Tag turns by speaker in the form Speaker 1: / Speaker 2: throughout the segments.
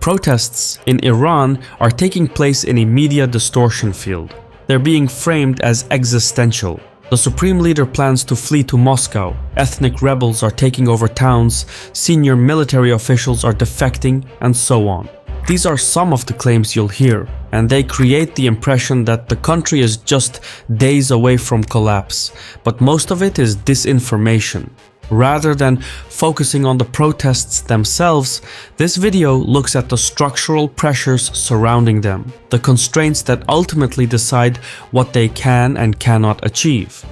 Speaker 1: Protests in Iran are taking place in a media distortion field. They're being framed as existential. The supreme leader plans to flee to Moscow. Ethnic rebels are taking over towns. Senior military officials are defecting, and so on. These are some of the claims you'll hear, and they create the impression that the country is just days away from collapse, but most of it is disinformation. Rather than focusing on the protests themselves, this video looks at the structural pressures surrounding them, the constraints that ultimately decide what they can and cannot achieve.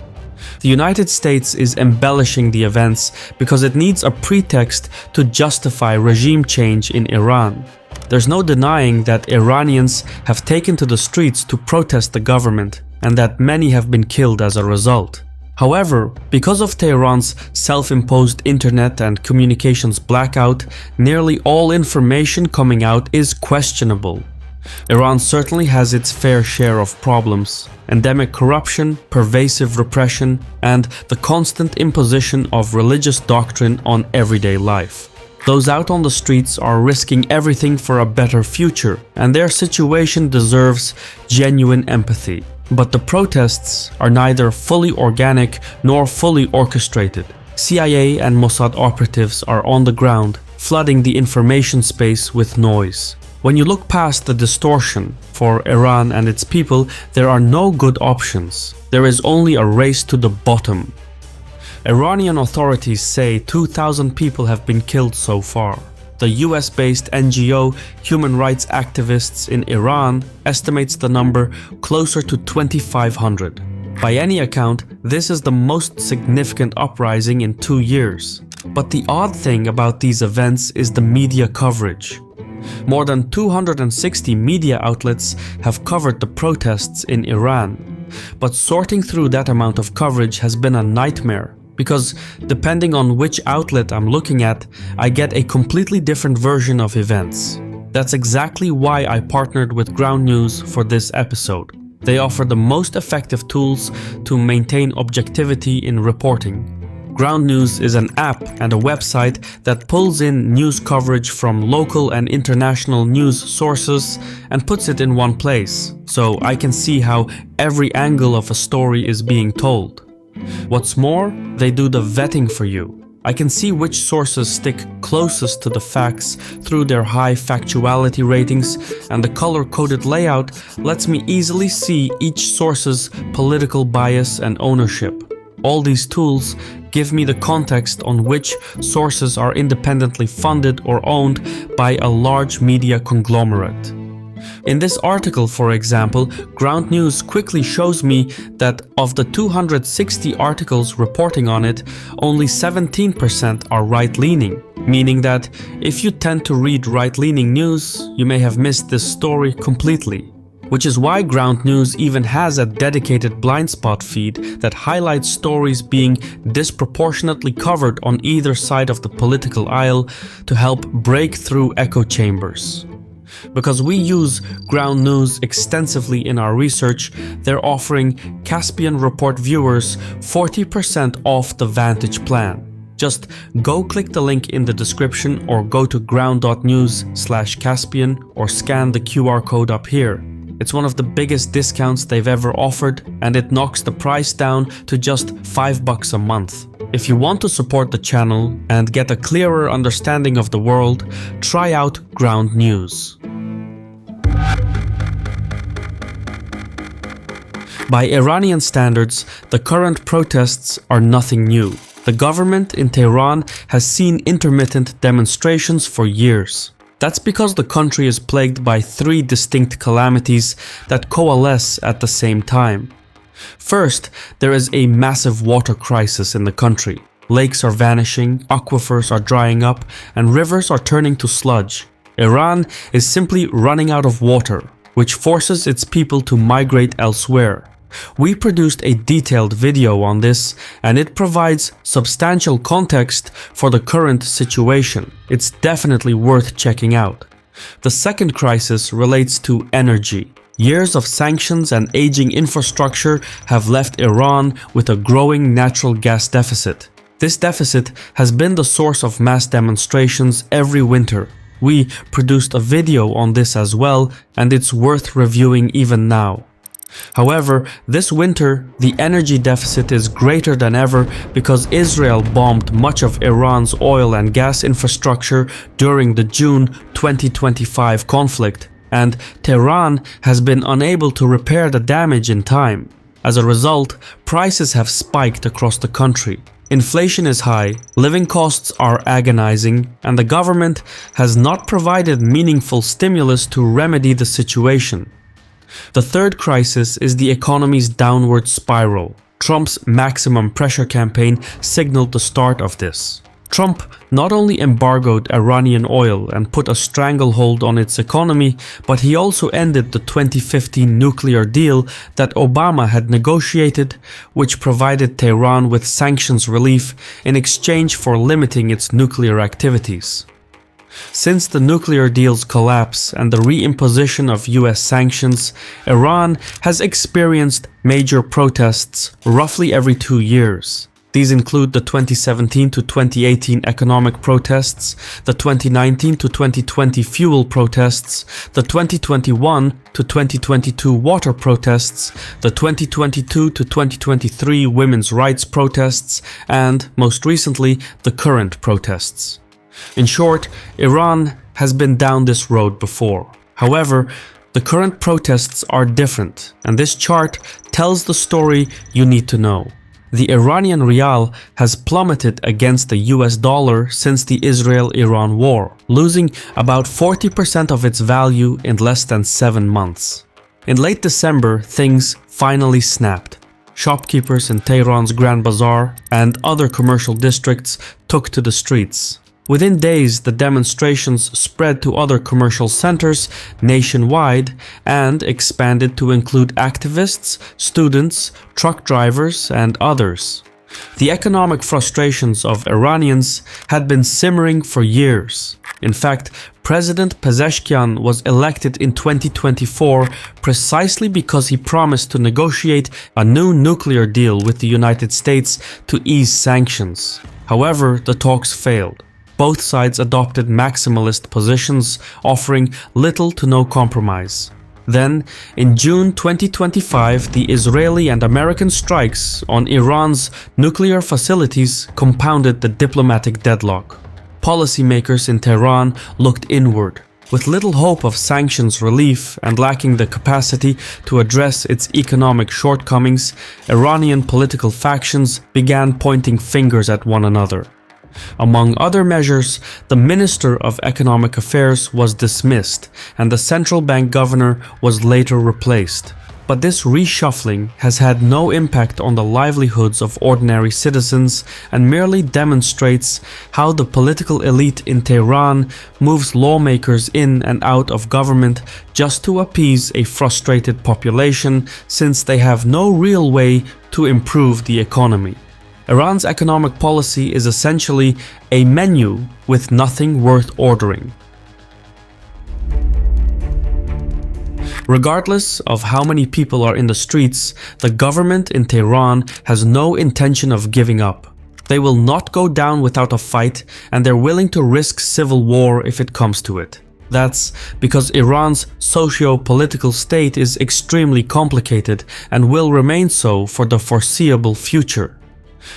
Speaker 1: The United States is embellishing the events because it needs a pretext to justify regime change in Iran. There's no denying that Iranians have taken to the streets to protest the government, and that many have been killed as a result. However, because of Tehran's self-imposed internet and communications blackout, nearly all information coming out is questionable. Iran certainly has its fair share of problems: endemic corruption, pervasive repression, and the constant imposition of religious doctrine on everyday life. Those out on the streets are risking everything for a better future, and their situation deserves genuine empathy. But the protests are neither fully organic nor fully orchestrated. CIA and Mossad operatives are on the ground, flooding the information space with noise. When you look past the distortion, for Iran and its people, there are no good options. There is only a race to the bottom. Iranian authorities say 2,000 people have been killed so far. The US-based NGO Human Rights Activists in Iran estimates the number closer to 2,500. By any account, this is the most significant uprising in 2 years. But the odd thing about these events is the media coverage. More than 260 media outlets have covered the protests in Iran. But sorting through that amount of coverage has been a nightmare, because depending on which outlet I'm looking at, I get a completely different version of events. That's exactly why I partnered with Ground News for this episode. They offer the most effective tools to maintain objectivity in reporting. Ground News is an app and a website that pulls in news coverage from local and international news sources and puts it in one place, so I can see how every angle of a story is being told. What's more, they do the vetting for you. I can see which sources stick closest to the facts through their high factuality ratings, and the color-coded layout lets me easily see each source's political bias and ownership. All these tools give me the context on which sources are independently funded or owned by a large media conglomerate. In this article, for example, Ground News quickly shows me that of the 260 articles reporting on it, only 17% are right-leaning, meaning that if you tend to read right-leaning news, you may have missed this story completely. Which is why Ground News even has a dedicated blind spot feed that highlights stories being disproportionately covered on either side of the political aisle to help break through echo chambers. Because we use Ground News extensively in our research, they're offering CaspianReport viewers 40% off the Vantage plan. Just go click the link in the description or go to ground.news/Caspian or scan the QR code up here. It's one of the biggest discounts they've ever offered, and it knocks the price down to just $5 a month. If you want to support the channel and get a clearer understanding of the world, try out Ground News. By Iranian standards, the current protests are nothing new. The government in Tehran has seen intermittent demonstrations for years. That's because the country is plagued by 3 distinct calamities that coalesce at the same time. First, there is a massive water crisis in the country. Lakes are vanishing, aquifers are drying up, and rivers are turning to sludge. Iran is simply running out of water, which forces its people to migrate elsewhere. We produced a detailed video on this, and it provides substantial context for the current situation. It's definitely worth checking out. The second crisis relates to energy. Years of sanctions and aging infrastructure have left Iran with a growing natural gas deficit. This deficit has been the source of mass demonstrations every winter. We produced a video on this as well, and it's worth reviewing even now. However, this winter, the energy deficit is greater than ever because Israel bombed much of Iran's oil and gas infrastructure during the June 2025 conflict, and Tehran has been unable to repair the damage in time. As a result, prices have spiked across the country. Inflation is high, living costs are agonizing, and the government has not provided meaningful stimulus to remedy the situation. The third crisis is the economy's downward spiral. Trump's maximum pressure campaign signaled the start of this. Trump not only embargoed Iranian oil and put a stranglehold on its economy, but he also ended the 2015 nuclear deal that Obama had negotiated, which provided Tehran with sanctions relief in exchange for limiting its nuclear activities. Since the nuclear deal's collapse and the reimposition of US sanctions, Iran has experienced major protests roughly every 2 years. These include the 2017 to 2018 economic protests, the 2019 to 2020 fuel protests, the 2021 to 2022 water protests, the 2022 to 2023 women's rights protests, and, most recently, the current protests. In short, Iran has been down this road before. However, the current protests are different, and this chart tells the story you need to know. The Iranian rial has plummeted against the US dollar since the Israel-Iran war, losing about 40% of its value in less than 7 months. In late December, things finally snapped. Shopkeepers in Tehran's Grand Bazaar and other commercial districts took to the streets. Within days, the demonstrations spread to other commercial centers nationwide and expanded to include activists, students, truck drivers, and others. The economic frustrations of Iranians had been simmering for years. In fact, President Pezeshkian was elected in 2024 precisely because he promised to negotiate a new nuclear deal with the United States to ease sanctions. However, the talks failed. Both sides adopted maximalist positions, offering little to no compromise. Then, in June 2025, the Israeli and American strikes on Iran's nuclear facilities compounded the diplomatic deadlock. Policymakers in Tehran looked inward. With little hope of sanctions relief and lacking the capacity to address its economic shortcomings, Iranian political factions began pointing fingers at one another. Among other measures, the Minister of Economic Affairs was dismissed and the central bank governor was later replaced. But this reshuffling has had no impact on the livelihoods of ordinary citizens and merely demonstrates how the political elite in Tehran moves lawmakers in and out of government just to appease a frustrated population, since they have no real way to improve the economy. Iran's economic policy is essentially a menu with nothing worth ordering. Regardless of how many people are in the streets, the government in Tehran has no intention of giving up. They will not go down without a fight, and they're willing to risk civil war if it comes to it. That's because Iran's socio-political state is extremely complicated and will remain so for the foreseeable future.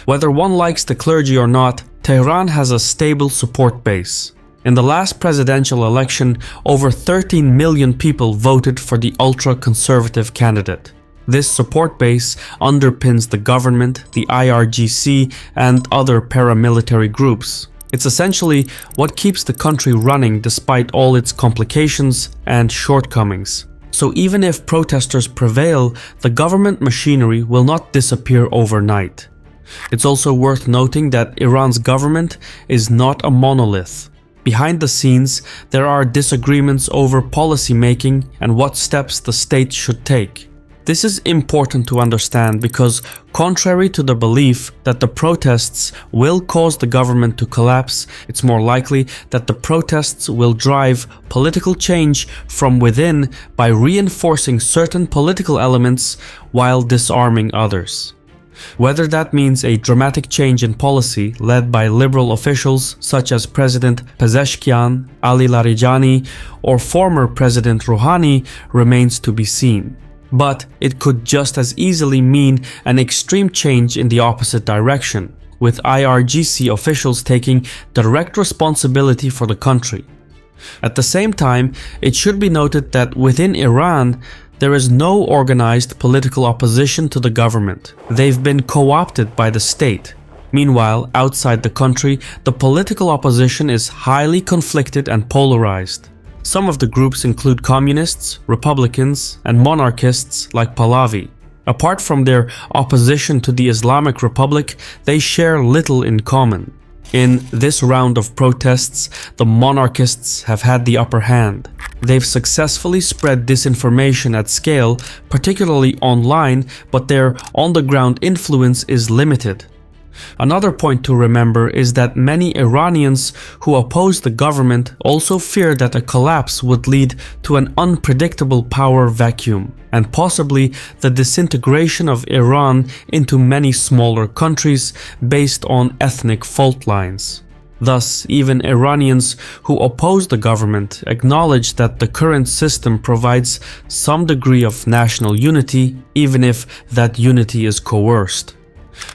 Speaker 1: Whether one likes the clergy or not, Tehran has a stable support base. In the last presidential election, over 13 million people voted for the ultra-conservative candidate. This support base underpins the government, the IRGC, and other paramilitary groups. It's essentially what keeps the country running despite all its complications and shortcomings. So even if protesters prevail, the government machinery will not disappear overnight. It's also worth noting that Iran's government is not a monolith. Behind the scenes, there are disagreements over policy making and what steps the state should take. This is important to understand because, contrary to the belief that the protests will cause the government to collapse, it's more likely that the protests will drive political change from within by reinforcing certain political elements while disarming others. Whether that means a dramatic change in policy led by liberal officials such as President Pezeshkian, Ali Larijani, or former President Rouhani remains to be seen. But it could just as easily mean an extreme change in the opposite direction, with IRGC officials taking direct responsibility for the country. At the same time, it should be noted that within Iran, there is no organized political opposition to the government. They've been co-opted by the state. Meanwhile, outside the country, the political opposition is highly conflicted and polarized. Some of the groups include communists, republicans, and monarchists like Pahlavi. Apart from their opposition to the Islamic Republic, they share little in common. In this round of protests, the monarchists have had the upper hand. They've successfully spread disinformation at scale, particularly online, but their on-the-ground influence is limited. Another point to remember is that many Iranians who oppose the government also fear that a collapse would lead to an unpredictable power vacuum, and possibly the disintegration of Iran into many smaller countries based on ethnic fault lines. Thus, even Iranians who oppose the government acknowledge that the current system provides some degree of national unity, even if that unity is coerced.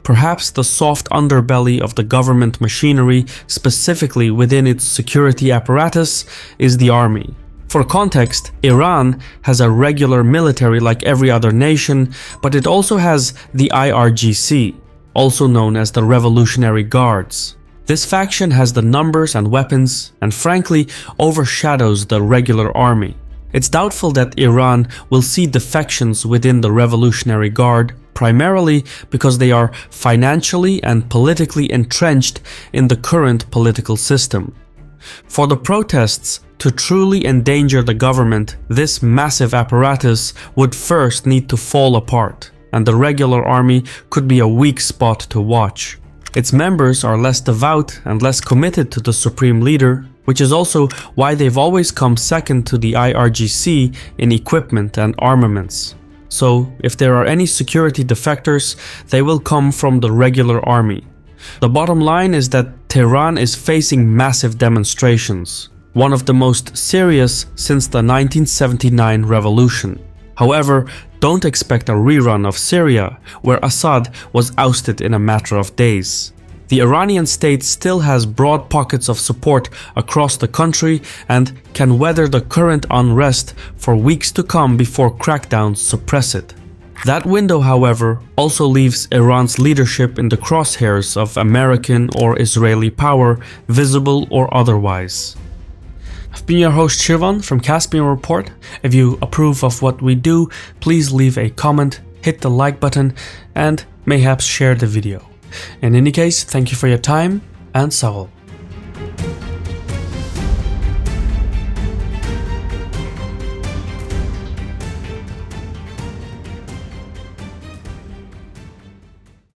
Speaker 1: Perhaps the soft underbelly of the government machinery, specifically within its security apparatus, is the army. For context, Iran has a regular military like every other nation, but it also has the IRGC, also known as the Revolutionary Guards. This faction has the numbers and weapons, and frankly overshadows the regular army. It's doubtful that Iran will see defections within the Revolutionary Guard, primarily because they are financially and politically entrenched in the current political system. For the protests to truly endanger the government, this massive apparatus would first need to fall apart, and the regular army could be a weak spot to watch. Its members are less devout and less committed to the supreme leader, which is also why they've always come second to the IRGC in equipment and armaments. So, if there are any security defectors, they will come from the regular army. The bottom line is that Tehran is facing massive demonstrations, one of the most serious since the 1979 revolution. However, don't expect a rerun of Syria, where Assad was ousted in a matter of days. The Iranian state still has broad pockets of support across the country and can weather the current unrest for weeks to come before crackdowns suppress it. That window, however, also leaves Iran's leadership in the crosshairs of American or Israeli power, visible or otherwise. I've been your host Shirvan from Caspian Report. If you approve of what we do, please leave a comment, hit the like button, and mayhaps share the video. In any case, thank you for your time, and Sawal.